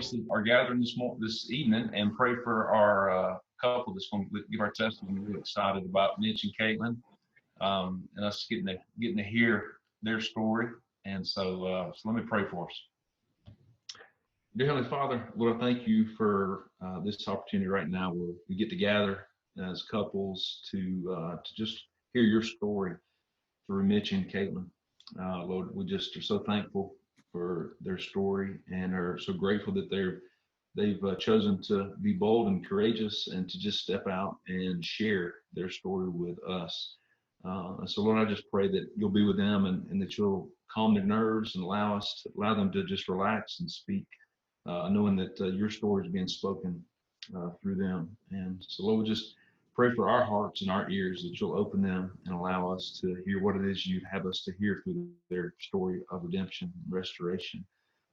us that are gathering this evening and pray for our couple that's going to give our testimony. We're excited about Mitch and Katelynn, and us getting to hear their story. And so let me pray for us. Dear Heavenly Father, Lord, I thank you for this opportunity right now where we get to gather as couples to just hear your story through Mitch and Katelynn. Lord, we just are so thankful for their story and are so grateful that they've chosen to be bold and courageous and to just step out and share their story with us. So Lord, I just pray that you'll be with them and that you'll calm their nerves and allow them to just relax and speak, knowing that your story is being spoken through them. And so Lord, we just pray for our hearts and our ears that you'll open them and allow us to hear what it is you'd have us to hear through their story of redemption and restoration.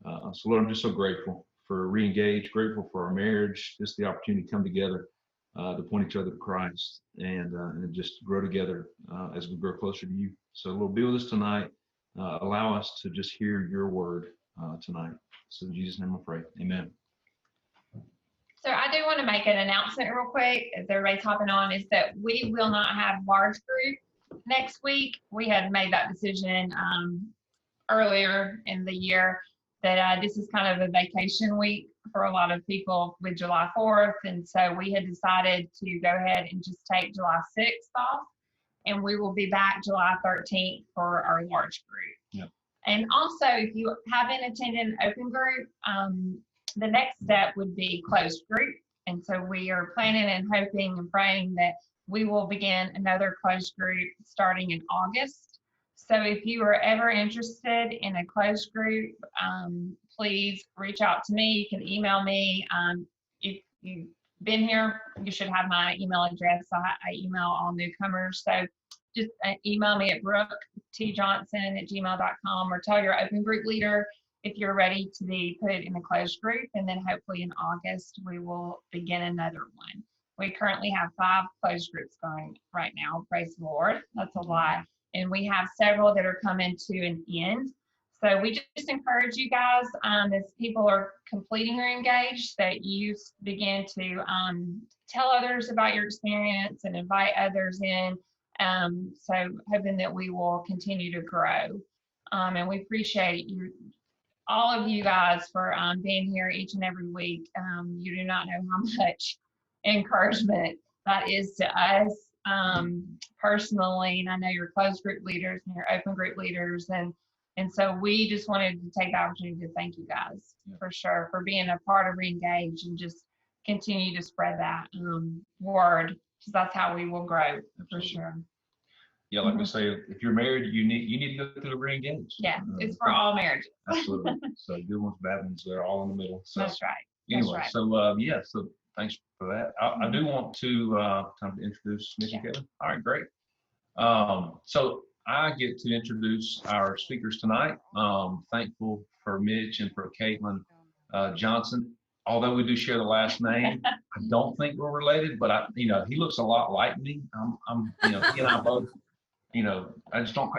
So Lord, I'm just so grateful for Reengage, grateful for our marriage, just the opportunity to come together to point each other to Christ and just grow together as we grow closer to you. So Lord, be with us tonight. Allow us to just hear your word tonight. So in Jesus' name I pray, amen. So I do want to make an announcement real quick as everybody's hopping on, is that we will not have large group next week. We had made that decision earlier in the year that this is kind of a vacation week for a lot of people with July 4th. And so we had decided to go ahead and just take July 6th off, and we will be back July 13th for our large group. Yep. And also, if you haven't attended an open group, the next step would be closed group. And so we are planning and hoping and praying that we will begin another closed group starting in August. So if you are ever interested in a closed group, please reach out to me. You can email me. If you've been here, you should have my email address. I email all newcomers. So just email me at brooktjohnson@gmail.com or tell your open group leader if you're ready to be put in a closed group. And then hopefully in August, we will begin another one. We currently have 5 closed groups going right now. Praise the Lord. That's a lot. And we have several that are coming to an end. So we just encourage you guys, as people are completing Reengage, that you begin to tell others about your experience and invite others in. So hoping that we will continue to grow. And we appreciate you, all of you guys, for being here each and every week. You do not know how much encouragement that is to us personally, and I know your closed group leaders and your open group leaders, and so we just wanted to take the opportunity to thank you guys for sure for being a part of Reengage and just continue to spread that word, because that's how we will grow. Absolutely. For sure. Yeah, like we say, if you're married, you need to go through the Reengage. Yeah, it's for all marriages. Absolutely. So good ones, bad ones, they're all in the middle. So, that's right. Anyway, right. So so thanks for that. I do want to time to introduce Mitch and Katelynn. All right, great. So I get to introduce our speakers tonight. Thankful for Mitch and for Katelynn Johnson. Although we do share the last name, I don't think we're related, but he looks a lot like me. He and I both. I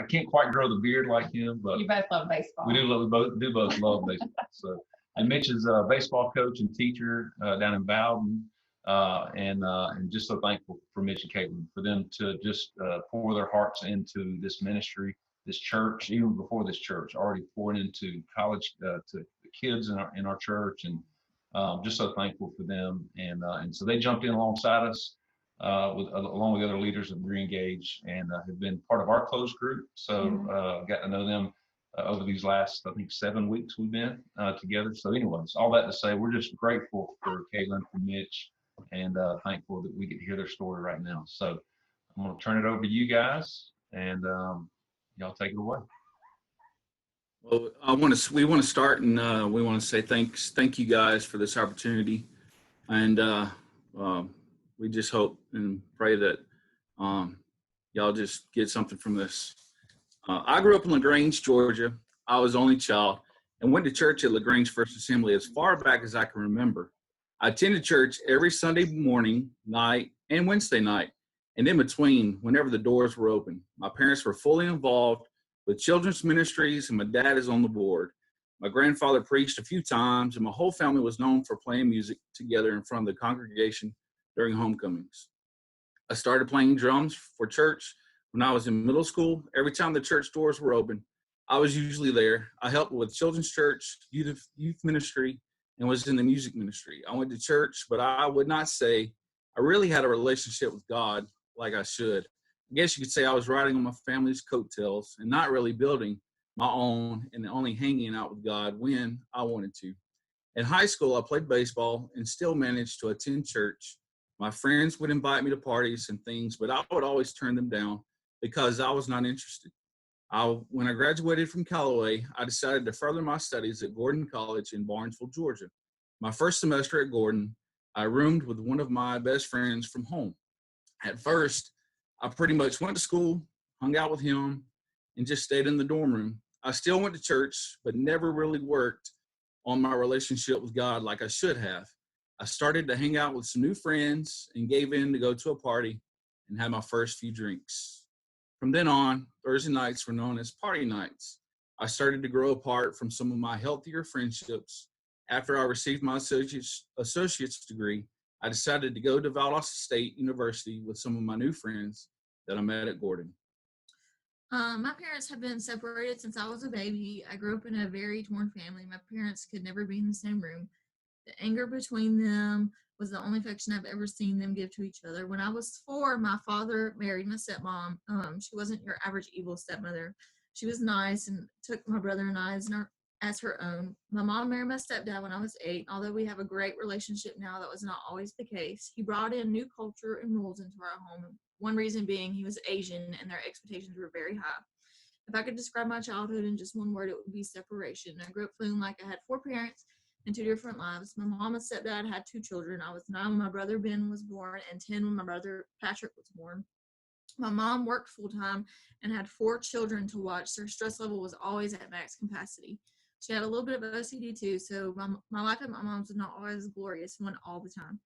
can't quite grow the beard like him, but you both love baseball. We both love baseball. So, and Mitch is a baseball coach and teacher down in Bowden, and just so thankful for Mitch and Katelynn for them to just pour their hearts into this ministry, this church, even before this church, already pouring into college to the kids in our church, and just so thankful for them. And so they jumped in alongside us. Along with other leaders of Reengage, and have been part of our closed group. So got to know them over these last, I think, 7 weeks we've been together. So anyways, all that to say, we're just grateful for Katelynn, for Mitch, and thankful that we get to hear their story right now. So I'm going to turn it over to you guys, and y'all take it away. Well, we want to start, and we want to say thank you guys for this opportunity, and we just hope and pray that y'all just get something from this. I grew up in LaGrange, Georgia. I was the only child and went to church at LaGrange First Assembly as far back as I can remember. I attended church every Sunday morning, night, and Wednesday night, and in between, whenever the doors were open. My parents were fully involved with children's ministries, and my dad is on the board. My grandfather preached a few times, and my whole family was known for playing music together in front of the congregation during homecomings. I started playing drums for church when I was in middle school. Every time the church doors were open, I was usually there. I helped with children's church, youth ministry, and was in the music ministry. I went to church, but I would not say I really had a relationship with God like I should. I guess you could say I was riding on my family's coattails and not really building my own and only hanging out with God when I wanted to. In high school, I played baseball and still managed to attend church. My friends would invite me to parties and things, but I would always turn them down because I was not interested. When I graduated from Callaway, I decided to further my studies at Gordon College in Barnesville, Georgia. My first semester at Gordon, I roomed with one of my best friends from home. At first, I pretty much went to school, hung out with him, and just stayed in the dorm room. I still went to church, but never really worked on my relationship with God like I should have. I started to hang out with some new friends and gave in to go to a party and have my first few drinks. From then on, Thursday nights were known as party nights. I started to grow apart from some of my healthier friendships. After I received my associate's degree, I decided to go to Valdosta State University with some of my new friends that I met at Gordon. My parents have been separated since I was a baby. I grew up in a very torn family. My parents could never be in the same room. The anger between them was the only affection I've ever seen them give to each other. When I was 4, my father married my stepmom. She wasn't your average evil stepmother. She was nice and took my brother and I as her own. My mom married my stepdad when I was 8. Although we have a great relationship now, that was not always the case. He brought in new culture and rules into our home. One reason being he was Asian and their expectations were very high. If I could describe my childhood in just one word, it would be separation. I grew up feeling like I had 4 parents and 2 different lives. My mom and stepdad had 2 children. I was 9 when my brother Ben was born and 10 when my brother Patrick was born. My mom worked full-time and had 4 children to watch, so her stress level was always at max capacity. She had a little bit of OCD too, so my life at my mom's was not always a glorious one all the time.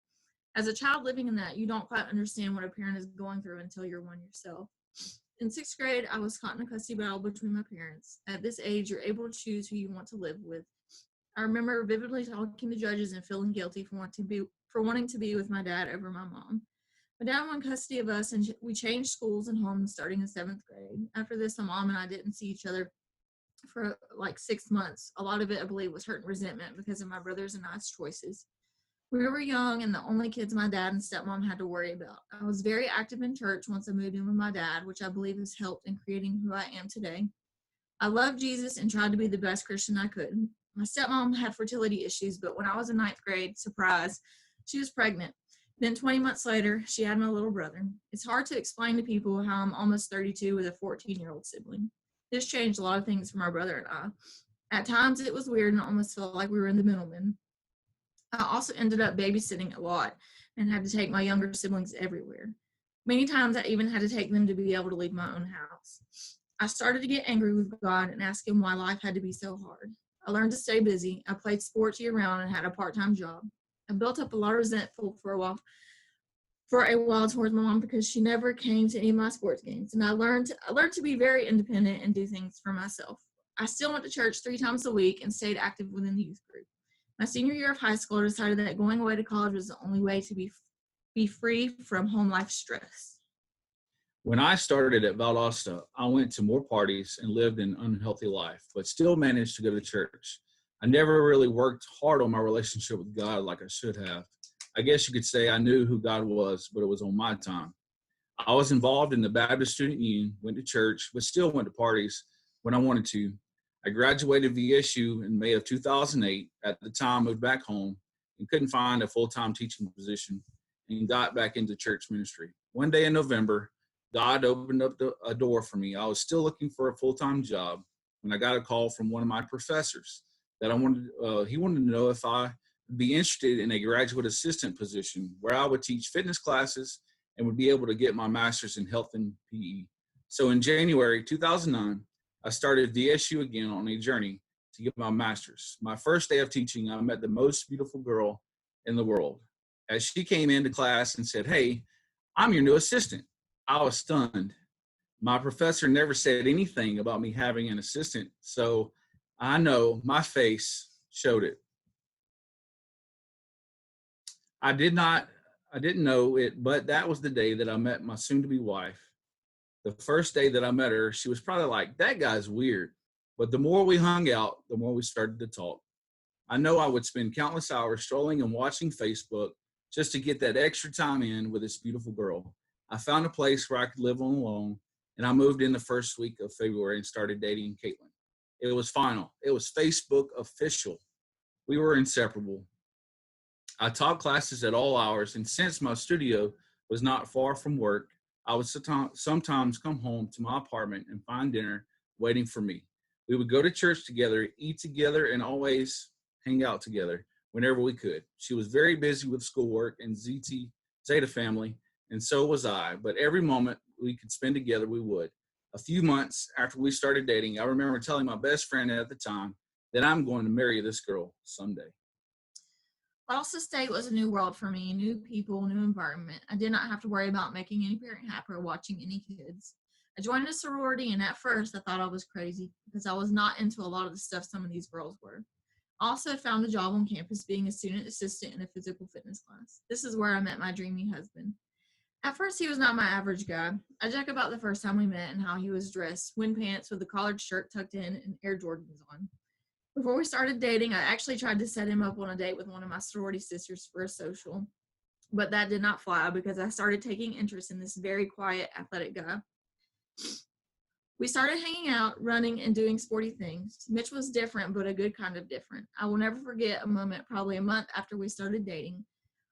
As a child living in that, you don't quite understand what a parent is going through until you're one yourself. In 6th grade, I was caught in a custody battle between my parents. At this age, you're able to choose who you want to live with. I remember vividly talking to judges and feeling guilty for wanting to be with my dad over my mom. My dad won custody of us, and we changed schools and homes starting in 7th grade. After this, my mom and I didn't see each other for like 6 months. A lot of it, I believe, was hurt and resentment because of my brothers and I's choices. We were young and the only kids my dad and stepmom had to worry about. I was very active in church once I moved in with my dad, which I believe has helped in creating who I am today. I loved Jesus and tried to be the best Christian I could. My stepmom had fertility issues, but when I was in 9th grade, surprise, she was pregnant. Then 20 months later, she had my little brother. It's hard to explain to people how I'm almost 32 with a 14-year-old sibling. This changed a lot of things for my brother and I. At times, it was weird and almost felt like we were in the middlemen. I also ended up babysitting a lot and had to take my younger siblings everywhere. Many times I even had to take them to be able to leave my own house. I started to get angry with God and ask him why life had to be so hard. I learned to stay busy. I played sports year-round and had a part-time job. I built up a lot of resentment for a while towards my mom because she never came to any of my sports games. And I learned to be very independent and do things for myself. I still went to church 3 times a week and stayed active within the youth group. My senior year of high school, I decided that going away to college was the only way to be free from home life stress. When I started at Valdosta, I went to more parties and lived an unhealthy life, but still managed to go to church. I never really worked hard on my relationship with God like I should have. I guess you could say I knew who God was, but it was on my time. I was involved in the Baptist Student Union, went to church, but still went to parties when I wanted to. I graduated VSU in May of 2008. At the time, moved back home and couldn't find a full-time teaching position and got back into church ministry. One day in November, God opened up a door for me. I was still looking for a full-time job when I got a call from one of my professors that he wanted to know if I would be interested in a graduate assistant position where I would teach fitness classes and would be able to get my master's in health and PE. So in January 2009, I started VSU again on a journey to get my master's. My first day of teaching, I met the most beautiful girl in the world. As she came into class and said, "Hey, I'm your new assistant," I was stunned. My professor never said anything about me having an assistant, so I know my face showed it. I didn't know it, but that was the day that I met my soon-to-be wife. The first day that I met her, she was probably like, that guy's weird. But the more we hung out, the more we started to talk. I know I would spend countless hours strolling and watching Facebook just to get that extra time in with this beautiful girl. I found a place where I could live on alone, and I moved in the first week of February and started dating Katelynn. It was final. It was Facebook official. We were inseparable. I taught classes at all hours, and since my studio was not far from work, I would sometimes come home to my apartment and find dinner waiting for me. We would go to church together, eat together, and always hang out together whenever we could. She was very busy with schoolwork and Zeta family, and so was I, but every moment we could spend together, we would. A few months after we started dating, I remember telling my best friend at the time that I'm going to marry this girl someday. Boston State was a new world for me, new people, new environment. I did not have to worry about making any parent happy or watching any kids. I joined a sorority, and at first I thought I was crazy because I was not into a lot of the stuff some of these girls were. I also had found a job on campus being a student assistant in a physical fitness class. This is where I met my dreamy husband. At first, he was not my average guy. I joke about the first time we met and how he was dressed, wind pants with a collared shirt tucked in and Air Jordans on. Before we started dating, I actually tried to set him up on a date with one of my sorority sisters for a social, but that did not fly because I started taking interest in this very quiet, athletic guy. We started hanging out, running, and doing sporty things. Mitch was different, but a good kind of different. I will never forget a moment, probably a month after we started dating.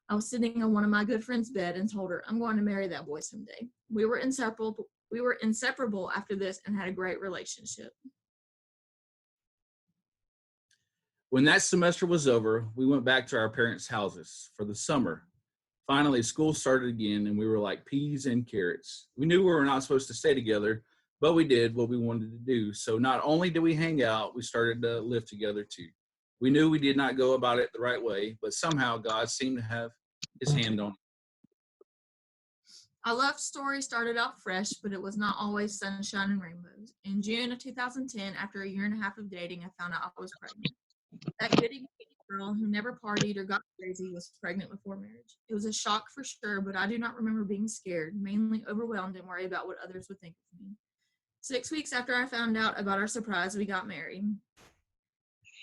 I was sitting on one of my good friend's bed and told her, I'm going to marry that boy someday. We were inseparable after this and had a great relationship. When that semester was over, we went back to our parents' houses for the summer. Finally, school started again, and we were like peas and carrots. We knew we were not supposed to stay together, but we did what we wanted to do. So not only did we hang out, we started to live together too. We knew we did not go about it the right way, but somehow God seemed to have his hand on it. Our love story started out fresh, but it was not always sunshine and rainbows. In June of 2010, after a year and a half of dating, I found out I was pregnant. That goody girl who never partied or got crazy was pregnant before marriage. It was a shock for sure, but I do not remember being scared, mainly overwhelmed and worried about what others would think of me. 6 weeks after I found out about our surprise, we got married.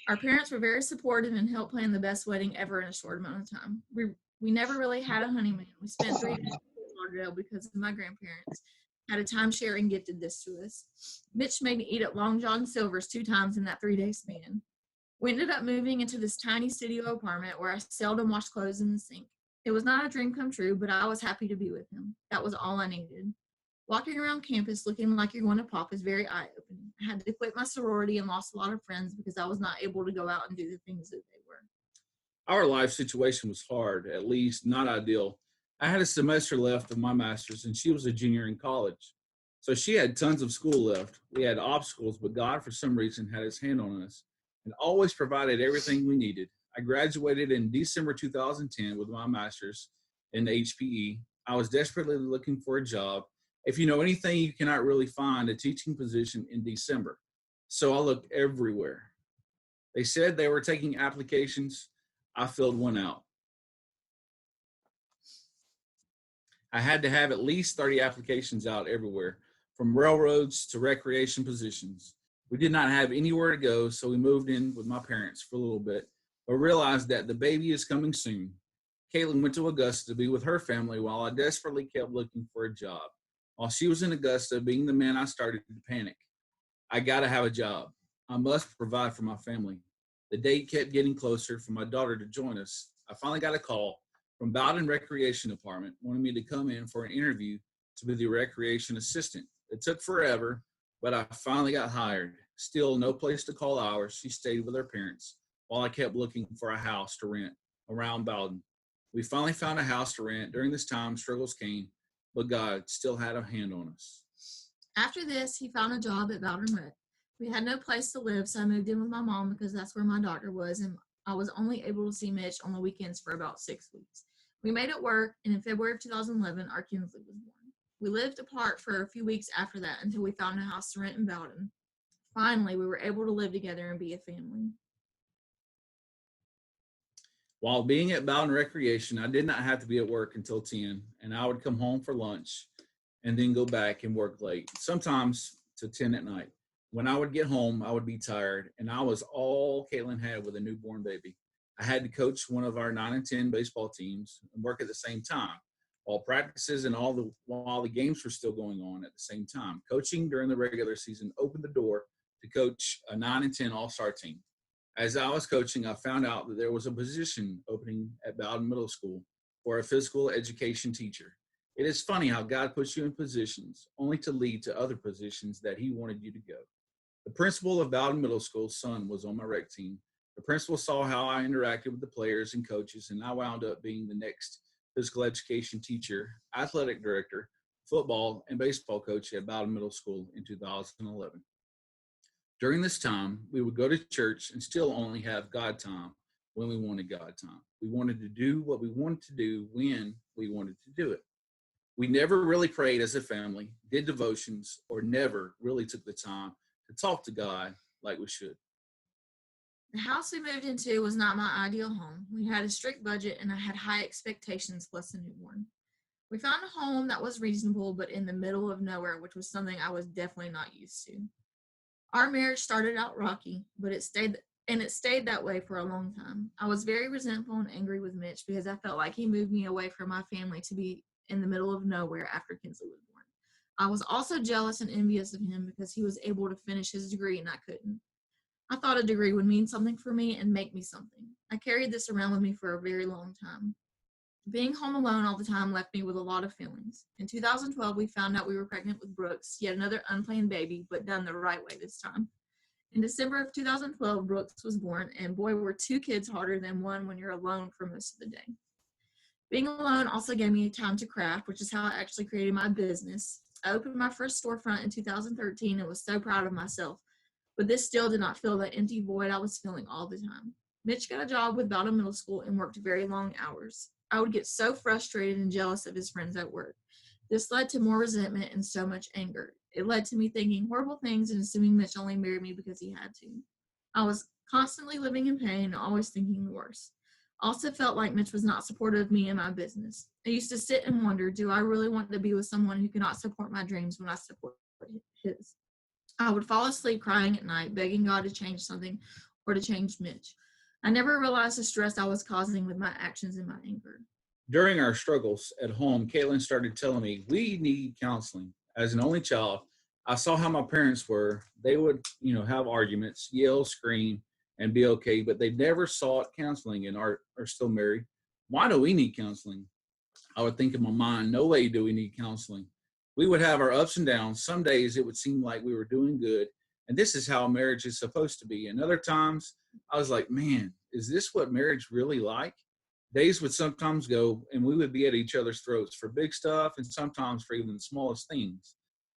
Our parents were very supportive and helped plan the best wedding ever in a short amount of time. We never really had a honeymoon. We spent 3 days in Fort Lauderdale because of my grandparents had a timeshare and gifted this to us. Mitch made me eat at Long John Silver's 2 times in that 3-day span. We ended up moving into this tiny studio apartment where I seldom washed clothes in the sink. It was not a dream come true, but I was happy to be with him. That was all I needed. Walking around campus looking like you're going to pop is very eye-opening. I had to quit my sorority and lost a lot of friends because I was not able to go out and do the things that they were. Our life situation was hard, at least not ideal. I had a semester left of my master's, and she was a junior in college. So she had tons of school left. We had obstacles, but God, for some reason, had his hand on us and always provided everything we needed. I graduated in December 2010 with my master's in HPE. I was desperately looking for a job. If you know anything, you cannot really find a teaching position in December. So I looked everywhere. They said they were taking applications. I filled one out. I had to have at least 30 applications out everywhere, from railroads to recreation positions. We did not have anywhere to go, so we moved in with my parents for a little bit, but realized that the baby is coming soon. Katelynn went to Augusta to be with her family while I desperately kept looking for a job. While she was in Augusta, being the man, I started to panic. I got to have a job. I must provide for my family. The date kept getting closer for my daughter to join us. I finally got a call from Bowden Recreation Department wanting me to come in for an interview to be the recreation assistant. It took forever, but I finally got hired. Still no place to call hours. She stayed with her parents while I kept looking for a house to rent around Bowden. We finally found a house to rent. During this time, struggles came, but God still had a hand on us. After this, he found a job at Bowden Rec. We had no place to live, so I moved in with my mom because that's where my doctor was, and I was only able to see Mitch on the weekends for about 6 weeks. We made it work, and in February of 2011, our Kinsley was born. We lived apart for a few weeks after that until we found a house to rent in Bowden. Finally, we were able to live together and be a family. While being at Bowden Recreation, I did not have to be at work until 10, and I would come home for lunch and then go back and work late, sometimes to 10 at night. When I would get home, I would be tired, and I was all Katelynn had with a newborn baby. I had to coach one of our 9 and 10 baseball teams and work at the same time, while practices and while the games were still going on at the same time. Coaching during the regular season opened the door to coach a 9 and 10 all-star team. As I was coaching, I found out that there was a position opening at Bowden Middle School for a physical education teacher. It is funny how God puts you in positions only to lead to other positions that he wanted you to go. The principal of Bowden Middle School's son was on my rec team. The principal saw how I interacted with the players and coaches, and I wound up being the next physical education teacher, athletic director, football, and baseball coach at Bowden Middle School in 2011. During this time, we would go to church and still only have God time when we wanted God time. We wanted to do what we wanted to do when we wanted to do it. We never really prayed as a family, did devotions, or never really took the time to talk to God like we should. The house we moved into was not my ideal home. We had a strict budget and I had high expectations plus a newborn. We found a home that was reasonable but in the middle of nowhere, which was something I was definitely not used to. Our marriage started out rocky, but it stayed that way for a long time. I was very resentful and angry with Mitch because I felt like he moved me away from my family to be in the middle of nowhere after Kinsley was born. I was also jealous and envious of him because he was able to finish his degree and I couldn't. I thought a degree would mean something for me and make me something. I carried this around with me for a very long time. Being home alone all the time left me with a lot of feelings. In 2012, we found out we were pregnant with Brooks, yet another unplanned baby, but done the right way this time. In December of 2012, Brooks was born, and boy, were 2 kids harder than one when you're alone for most of the day. Being alone also gave me time to craft, which is how I actually created my business. I opened my first storefront in 2013 and was so proud of myself, but this still did not fill that empty void I was feeling all the time. Mitch got a job with Bowden Middle School and worked very long hours. I would get so frustrated and jealous of his friends at work. This led to more resentment and so much anger. It led to me thinking horrible things and assuming Mitch only married me because he had to. I was constantly living in pain and always thinking the worst. I also felt like Mitch was not supportive of me and my business. I used to sit and wonder, do I really want to be with someone who cannot support my dreams when I support his? I would fall asleep crying at night, begging God to change something or to change Mitch. I never realized the stress I was causing with my actions and my anger. During our struggles at home, Katelynn started telling me we need counseling. As an only child, I saw how my parents were. They would, have arguments, yell, scream, and be okay, but they never sought counseling and are still married. Why do we need counseling? I would think in my mind, no way do we need counseling. We would have our ups and downs. Some days it would seem like we were doing good, and this is how marriage is supposed to be. And other times I was like, man, is this what marriage really like? Days would sometimes go and we would be at each other's throats for big stuff and sometimes for even the smallest things.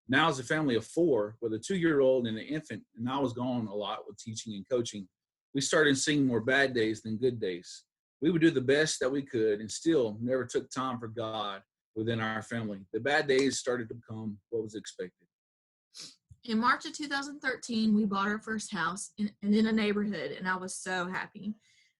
Now as a family of 4 with a 2-year-old and an infant, and I was gone a lot with teaching and coaching, we started seeing more bad days than good days. We would do the best that we could and still never took time for God within our family. The bad days started to become what was expected. In March of 2013, we bought our first house in a neighborhood, and I was so happy.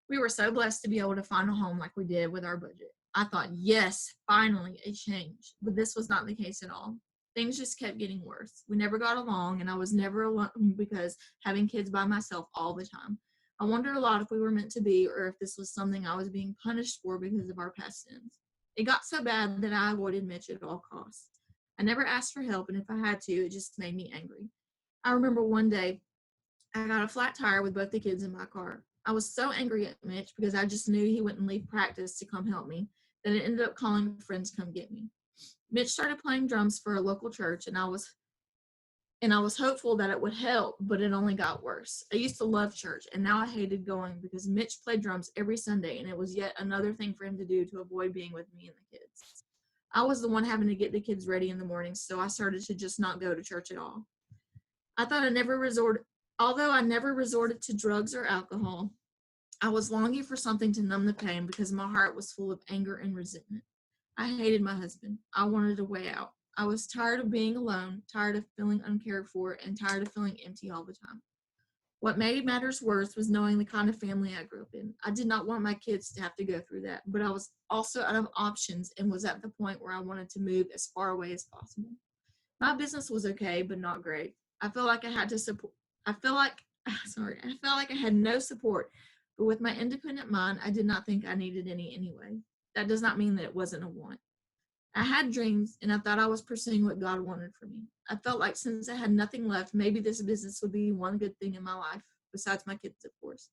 We were so blessed to be able to find a home like we did with our budget. I thought, yes, finally, a change. But this was not the case at all. Things just kept getting worse. We never got along, and I was never alone because having kids by myself all the time. I wondered a lot if we were meant to be or if this was something I was being punished for because of our past sins. It got so bad that I avoided Mitch at all costs. I never asked for help, and if I had to, it just made me angry. I remember one day, I got a flat tire with both the kids in my car. I was so angry at Mitch because I just knew he wouldn't leave practice to come help me that I ended up calling friends to come get me. Mitch started playing drums for a local church, and I was hopeful that it would help, but it only got worse. I used to love church, and now I hated going because Mitch played drums every Sunday, and it was yet another thing for him to do to avoid being with me and the kids. I was the one having to get the kids ready in the morning, so I started to just not go to church at all. Although I never resorted to drugs or alcohol, I was longing for something to numb the pain because my heart was full of anger and resentment. I hated my husband. I wanted a way out. I was tired of being alone, tired of feeling uncared for, and tired of feeling empty all the time. What made matters worse was knowing the kind of family I grew up in. I did not want my kids to have to go through that, but I was also out of options and was at the point where I wanted to move as far away as possible. My business was okay, but not great. I felt like I had to support. I felt like I had no support, but with my independent mind, I did not think I needed any anyway. That does not mean that it wasn't a want. I had dreams, and I thought I was pursuing what God wanted for me. I felt like since I had nothing left, maybe this business would be one good thing in my life, besides my kids, of course.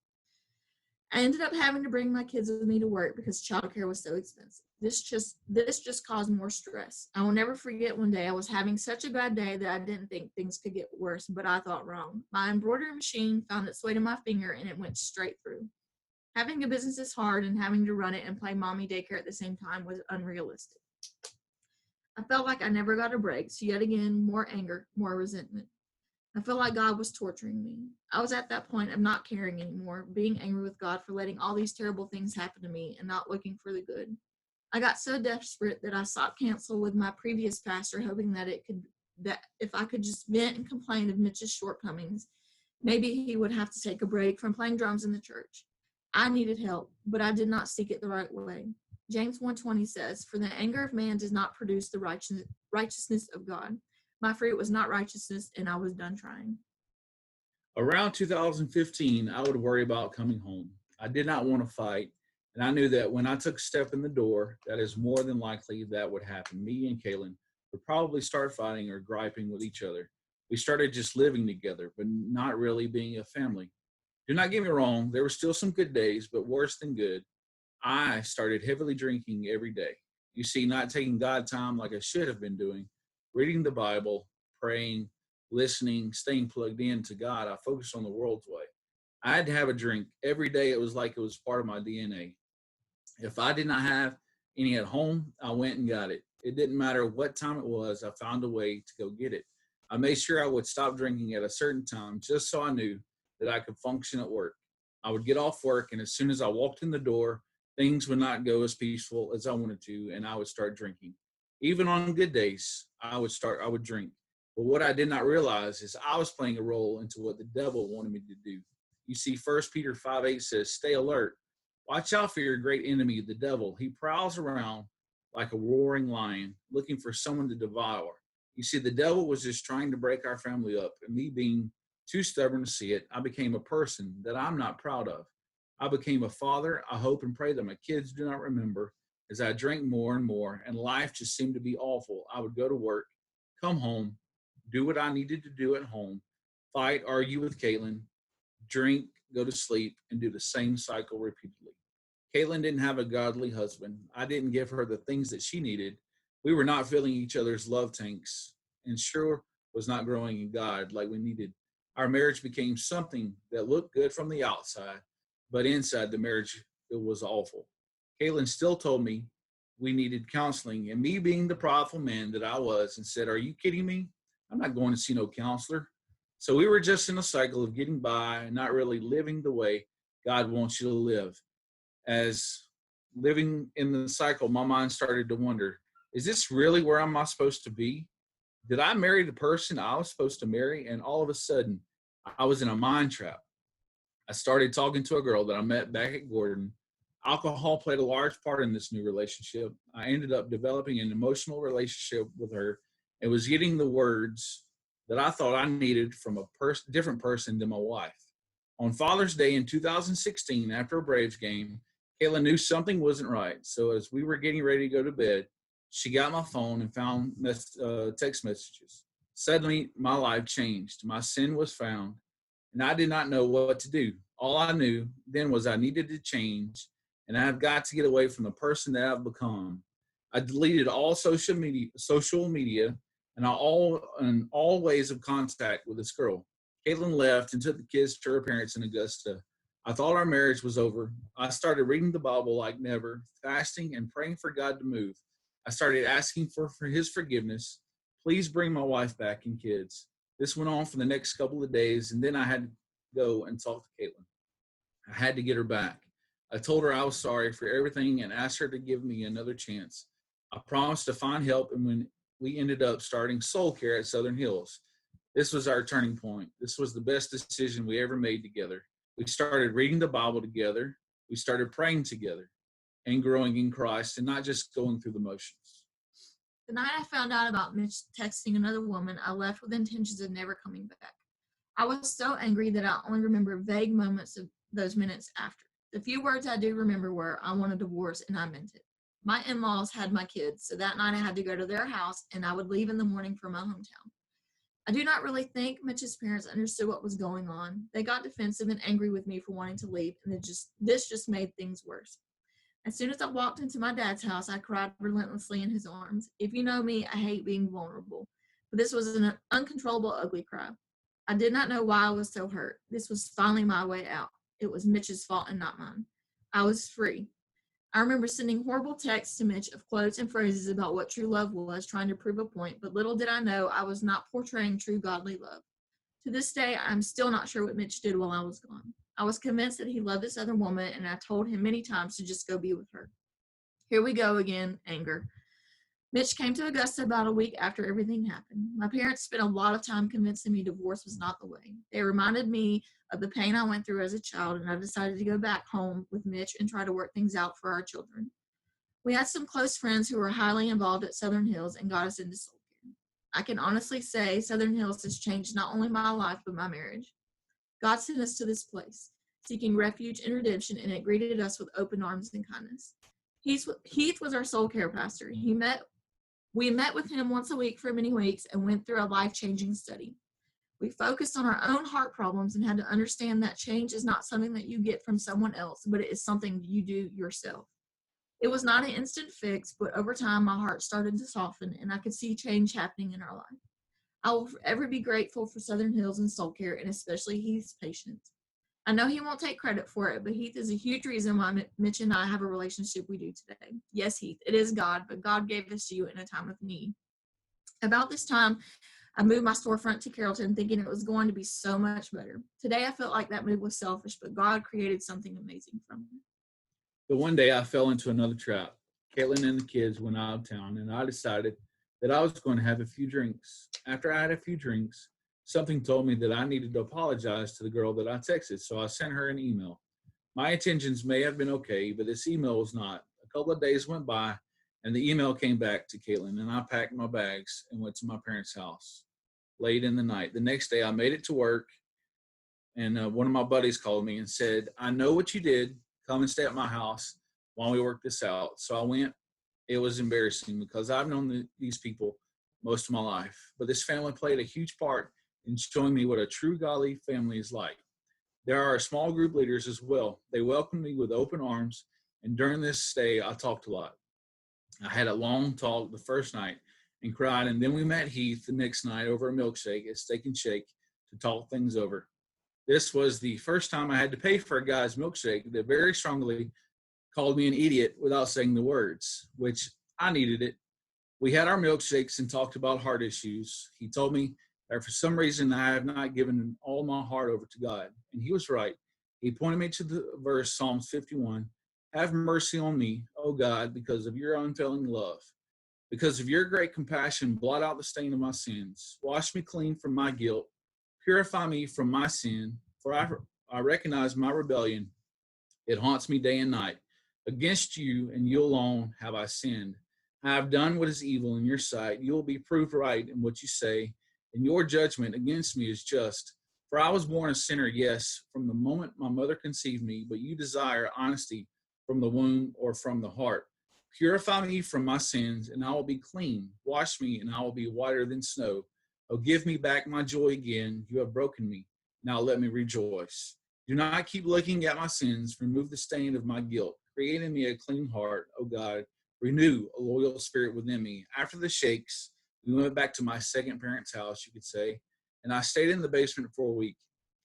I ended up having to bring my kids with me to work because childcare was so expensive. This just caused more stress. I will never forget one day I was having such a bad day that I didn't think things could get worse, but I thought wrong. My embroidery machine found its way to my finger and it went straight through. Having a business is hard, and having to run it and play mommy daycare at the same time was unrealistic. I felt like I never got a break, so yet again, more anger, more resentment. I felt like God was torturing me. I was at that point of not caring anymore, being angry with God for letting all these terrible things happen to me and not looking for the good. I got so desperate that I sought counsel with my previous pastor, hoping that if I could just vent and complain of Mitch's shortcomings, maybe he would have to take a break from playing drums in the church. I needed help, but I did not seek it the right way. James 1:20 says, "For the anger of man does not produce the righteousness of God." My fruit was not righteousness, and I was done trying. Around 2015, I would worry about coming home. I did not want to fight, and I knew that when I took a step in the door, that is more than likely that would happen. Me and Katelynn would probably start fighting or griping with each other. We started just living together, but not really being a family. Do not get me wrong, there were still some good days, but worse than good. I started heavily drinking every day. You see, not taking God time like I should have been doing, reading the Bible, praying, listening, staying plugged in to God. I focused on the world's way. I had to have a drink every day. It was like it was part of my DNA. If I did not have any at home, I went and got it. It didn't matter what time it was, I found a way to go get it. I made sure I would stop drinking at a certain time just so I knew that I could function at work. I would get off work, and as soon as I walked in the door, things would not go as peaceful as I wanted to, and I would start drinking. Even on good days, I would drink. But what I did not realize is I was playing a role into what the devil wanted me to do. You see, 1 Peter 5:8 says, "Stay alert. Watch out for your great enemy, the devil. He prowls around like a roaring lion, looking for someone to devour." You see, the devil was just trying to break our family up, and me being too stubborn to see it, I became a person that I'm not proud of. I became a father. I hope and pray that my kids do not remember as I drank more and more, and life just seemed to be awful. I would go to work, come home, do what I needed to do at home, fight, argue with Katelynn, drink, go to sleep, and do the same cycle repeatedly. Katelynn didn't have a godly husband. I didn't give her the things that she needed. We were not filling each other's love tanks, and sure was not growing in God like we needed. Our marriage became something that looked good from the outside, but inside the marriage, it was awful. Katelynn still told me we needed counseling, and me being the prideful man that I was and said, "Are you kidding me? I'm not going to see no counselor." So we were just in a cycle of getting by and not really living the way God wants you to live. As living in the cycle, my mind started to wonder, is this really where am I supposed to be? Did I marry the person I was supposed to marry? And all of a sudden, I was in a mind trap. I started talking to a girl that I met back at Gordon. Alcohol played a large part in this new relationship. I ended up developing an emotional relationship with her and was getting the words that I thought I needed from a different person than my wife. On Father's Day in 2016, after a Braves game, Kayla knew something wasn't right. So as we were getting ready to go to bed, she got my phone and found text messages. Suddenly, my life changed. My sin was found, and I did not know what to do. All I knew then was I needed to change, and I've got to get away from the person that I've become. I deleted all social media, and all ways of contact with this girl. Katelynn left and took the kids to her parents in Augusta. I thought our marriage was over. I started reading the Bible like never, fasting and praying for God to move. I started asking for his forgiveness. Please bring my wife back and kids. This went on for the next couple of days, and then I had to go and talk to Katelynn. I had to get her back. I told her I was sorry for everything and asked her to give me another chance. I promised to find help, and when we ended up starting Soul Care at Southern Hills. This was our turning point. This was the best decision we ever made together. We started reading the Bible together. We started praying together and growing in Christ and not just going through the motions. The night I found out about Mitch texting another woman, I left with intentions of never coming back. I was so angry that I only remember vague moments of those minutes after. The few words I do remember were, I want a divorce, and I meant it. My in-laws had my kids, so that night I had to go to their house, and I would leave in the morning for my hometown. I do not really think Mitch's parents understood what was going on. They got defensive and angry with me for wanting to leave, and this just made things worse. As soon as I walked into my dad's house, I cried relentlessly in his arms. If you know me, I hate being vulnerable, but this was an uncontrollable, ugly cry. I did not know why I was so hurt. This was finally my way out. It was Mitch's fault and not mine. I was free. I remember sending horrible texts to Mitch of quotes and phrases about what true love was, trying to prove a point, but little did I know I was not portraying true godly love. To this day, I'm still not sure what Mitch did while I was gone. I was convinced that he loved this other woman, and I told him many times to just go be with her. Here we go again, anger. Mitch came to Augusta about a week after everything happened. My parents spent a lot of time convincing me divorce was not the way. They reminded me of the pain I went through as a child, and I decided to go back home with Mitch and try to work things out for our children. We had some close friends who were highly involved at Southern Hills and got us into soul care. I can honestly say Southern Hills has changed not only my life, but my marriage. God sent us to this place, seeking refuge and redemption, and it greeted us with open arms and kindness. Heath was our soul care pastor. We met with him once a week for many weeks and went through a life-changing study. We focused on our own heart problems and had to understand that change is not something that you get from someone else, but it is something you do yourself. It was not an instant fix, but over time my heart started to soften and I could see change happening in our life. I will forever be grateful for Southern Hills and soul care, and especially Heath's patience. I know he won't take credit for it, but Heath is a huge reason why Mitch and I have a relationship we do today. Yes, Heath, it is God, but God gave us you in a time of need. About this time, I moved my storefront to Carrollton thinking it was going to be so much better. Today, I felt like that move was selfish, but God created something amazing from it. But one day I fell into another trap. Katelynn and the kids went out of town, and I decided that I was going to have a few drinks. After I had a few drinks, something told me that I needed to apologize to the girl that I texted, so I sent her an email. My intentions may have been okay, but this email was not. A couple of days went by, and the email came back to Katelynn, and I packed my bags and went to my parents' house late in the night. The next day, I made it to work, and one of my buddies called me and said, I know what you did. Come and stay at my house while we work this out. So I went. It was embarrassing because I've known these people most of my life, but this family played a huge part in showing me what a true godly family is like. There are small group leaders as well. They welcomed me with open arms, and during this stay, I talked a lot. I had a long talk the first night and cried, and then we met Heath the next night over a milkshake at Steak and Shake to talk things over. This was the first time I had to pay for a guy's milkshake that very strongly called me an idiot without saying the words, which I needed it. We had our milkshakes and talked about heart issues. He told me that for some reason I have not given all my heart over to God. And he was right. He pointed me to the verse, Psalms 51. Have mercy on me, O God, because of your unfailing love. Because of your great compassion, blot out the stain of my sins. Wash me clean from my guilt. Purify me from my sin. For I recognize my rebellion. It haunts me day and night. Against you and you alone have I sinned. I have done what is evil in your sight. You will be proved right in what you say, and your judgment against me is just. For I was born a sinner, yes, from the moment my mother conceived me, but you desire honesty from the womb or from the heart. Purify me from my sins, and I will be clean. Wash me, and I will be whiter than snow. Oh, give me back my joy again. You have broken me. Now let me rejoice. Do not keep looking at my sins. Remove the stain of my guilt. Create in me a clean heart, O God. Renew a loyal spirit within me. After the shakes, we went back to my second parents' house, you could say, and I stayed in the basement for a week.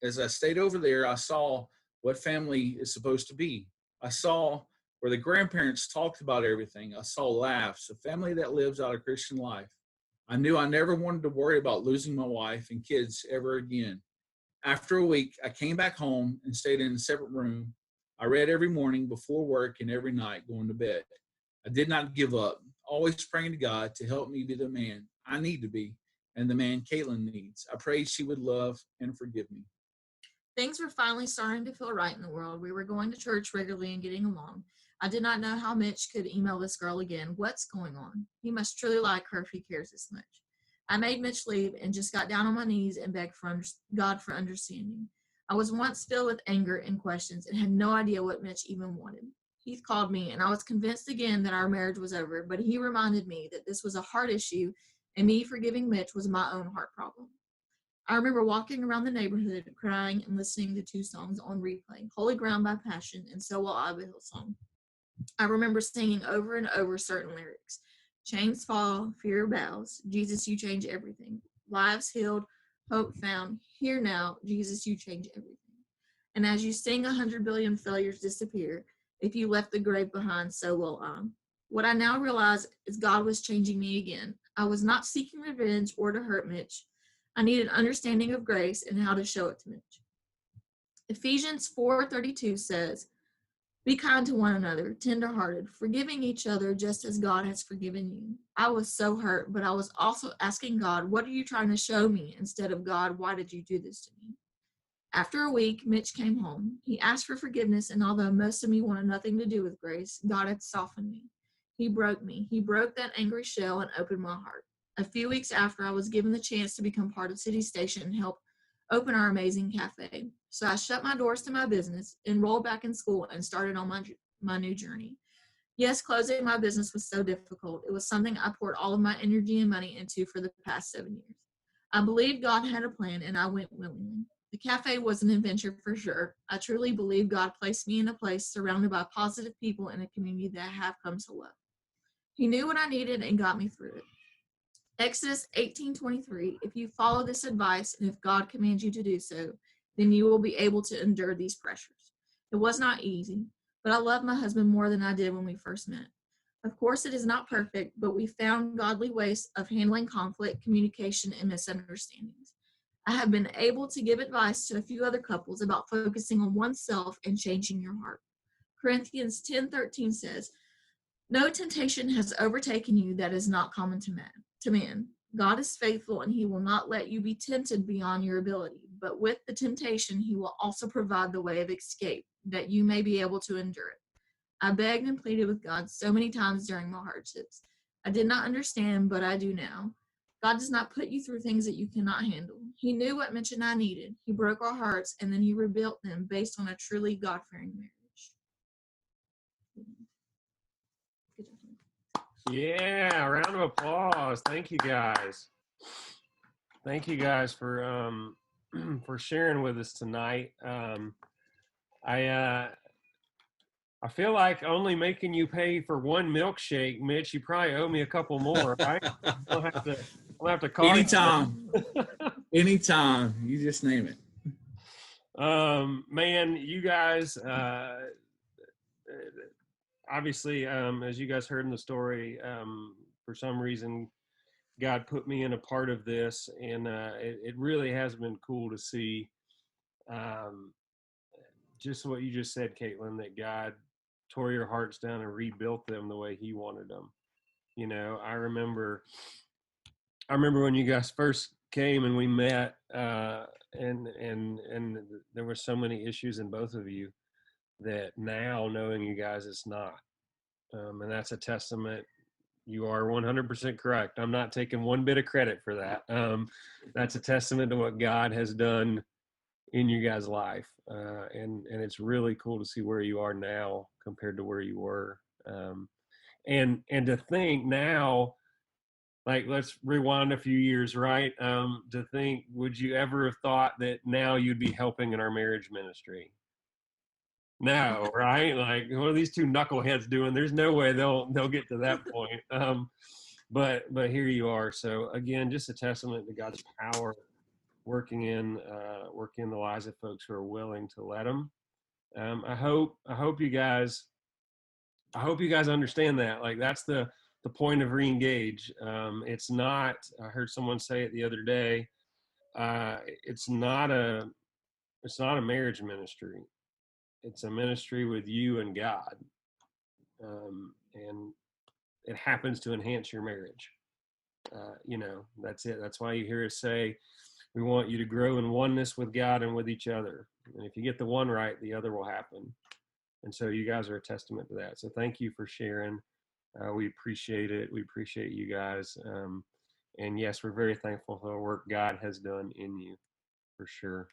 As I stayed over there, I saw what family is supposed to be. I saw where the grandparents talked about everything. I saw laughs, a family that lives out a Christian life. I knew I never wanted to worry about losing my wife and kids ever again. After a week, I came back home and stayed in a separate room. I read every morning before work and every night going to bed. I did not give up. always praying to God to help me be the man I need to be and the man Katelynn needs. I prayed she would love and forgive me. Things were finally starting to feel right in the world. We were going to church regularly and getting along. I did not know how Mitch could email this girl again. What's going on? He must truly like her if he cares this much. I made Mitch leave and just got down on my knees and begged God for understanding. I was once filled with anger and questions and had no idea what Mitch even wanted. Heath called me, and I was convinced again that our marriage was over, but he reminded me that this was a heart issue, and me forgiving Mitch was my own heart problem. I remember walking around the neighborhood, crying and listening to two songs on replay, Holy Ground by Passion and So Will I by Hillsong. I remember singing over and over certain lyrics. Chains fall, fear bows, Jesus, you change everything. Lives healed, hope found, here now, Jesus, you change everything. And as you sing 100 billion failures disappear, if you left the grave behind, so will I. What I now realize is God was changing me again. I was not seeking revenge or to hurt Mitch. I needed understanding of grace and how to show it to Mitch. Ephesians 4:32 says, be kind to one another, tenderhearted, forgiving each other just as God has forgiven you. I was so hurt, but I was also asking God, what are you trying to show me? Instead of God, why did you do this to me? After a week, Mitch came home. He asked for forgiveness, and although most of me wanted nothing to do with grace, God had softened me. He broke me. He broke that angry shell and opened my heart. A few weeks after, I was given the chance to become part of City Station and help open our amazing cafe. So I shut my doors to my business, enrolled back in school, and started on my new journey. Yes, closing my business was so difficult. It was something I poured all of my energy and money into for the past 7 years. I believed God had a plan, and I went willingly. The cafe was an adventure for sure. I truly believe God placed me in a place surrounded by positive people in a community that I have come to love. He knew what I needed and got me through it. Exodus 18:23, if you follow this advice and if God commands you to do so, then you will be able to endure these pressures. It was not easy, but I love my husband more than I did when we first met. Of course, it is not perfect, but we found godly ways of handling conflict, communication, and misunderstandings. I have been able to give advice to a few other couples about focusing on oneself and changing your heart. Corinthians 10:13 says, no temptation has overtaken you that is not common to man. God is faithful, and he will not let you be tempted beyond your ability. But with the temptation, he will also provide the way of escape, that you may be able to endure it. I begged and pleaded with God so many times during my hardships. I did not understand, but I do now. God does not put you through things that you cannot handle. He knew what Mitch and I needed. He broke our hearts, and then he rebuilt them based on a truly God-fearing marriage. Good job. Yeah, round of applause. Thank you guys. Thank you guys for for sharing with us tonight. I feel like only making you pay for one milkshake, Mitch. You probably owe me a couple more, right? I'll have to call Anytime. you. Anytime. You just name it. Man, you guys, obviously, as you guys heard in the story, for some reason, God put me in a part of this, and it really has been cool to see just what you just said, Katelynn, that God tore your hearts down and rebuilt them the way he wanted them. You know, I remember when you guys first came and we met, and there were so many issues in both of you that now knowing you guys, it's not. And that's a testament. You are 100% correct. I'm not taking one bit of credit for that. That's a testament to what God has done in you guys' life. And it's really cool to see where you are now compared to where you were. And to think now, like, let's rewind a few years, right? To think, would you ever have thought that now you'd be helping in our marriage ministry? No, right? Like, what are these two knuckleheads doing? There's no way they'll get to that point. But here you are. So again, just a testament to God's power working in the lives of folks who are willing to let him. I hope you guys understand that. Like, that's the point of re-engage. It's not, I heard someone say it the other day, it's not a marriage ministry. It's a ministry with you and God. And it happens to enhance your marriage. You know, that's it. That's why you hear us say, we want you to grow in oneness with God and with each other. And if you get the one right, the other will happen. And so you guys are a testament to that. So thank you for sharing. We appreciate it. We appreciate you guys. And yes, we're very thankful for the work God has done in you, for sure.